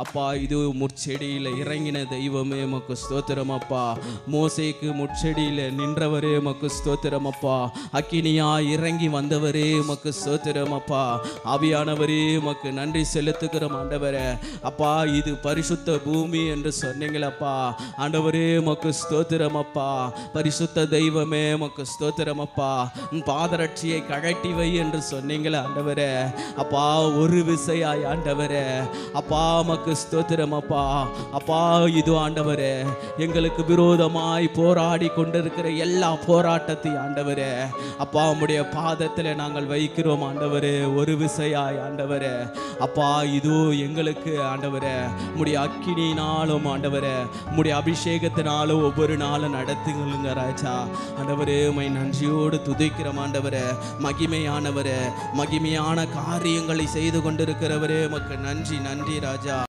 அப்பா இது முட்செடியில் இறங்கின தெய்வமே உமக்கு ஸ்தோத்திரம் அப்பா. மோசேக்கு முட்செடியில் நின்றவரே உமக்கு ஸ்தோத்திரம் அப்பா. அக்கினியா இறங்கி வந்தவரே உமக்கு ஸ்தோத்திரம் அப்பா. ஆவியானவரே உமக்கு நன்றி செலுத்துகிறோம் ஆண்டவரே. அப்பா இது பரிசுத்த பூமி என்று சொன்னீங்களப்பா ஆண்டவரே உமக்கு ஸ்தோத்திரம் அப்பா. பரிசுத்த தெய்வமே உமக்கு ஸ்தோத்திரம் அப்பா. பாதரட்சியை கழட்டி வை என்று சொன்னீங்களே ஆண்டவரே. அப்பா ஒரு விசையாய் ஆண்டவரே அப்பா உமக்கு ஸ்தோத்திரம் அப்பா. அப்பா இது ஆண்டவரே எங்களுக்கு விரோதமாய் போராடி கொண்டிருக்கிற எல்லா போராட்டத்தையும் ஆண்டவரே அப்பா உம்முடைய பாதத்தில் நாங்கள் வைக்கிறோம் ஆண்டவரே. ஒரு விசையாய் ஆண்டவரே அப்பா இது எங்களுக்கு ஆண்டவரே உம்முடைய அக்கினினாலும் ஆண்டவரே உம்முடைய அபிஷேகத்தினாலும் ஒவ்வொரு நாளும் நடத்துங்களுங்க ராஜா. ஆண்டவரே உம்மை நன்றியோடு துதிக்கிறோம் ஆண்டவரே. மகிமையானவரே மகிமையான காரியங்களை செய்து கொண்டிருக்கிறவரே உமக்கு நன்றி நன்றி ராஜா.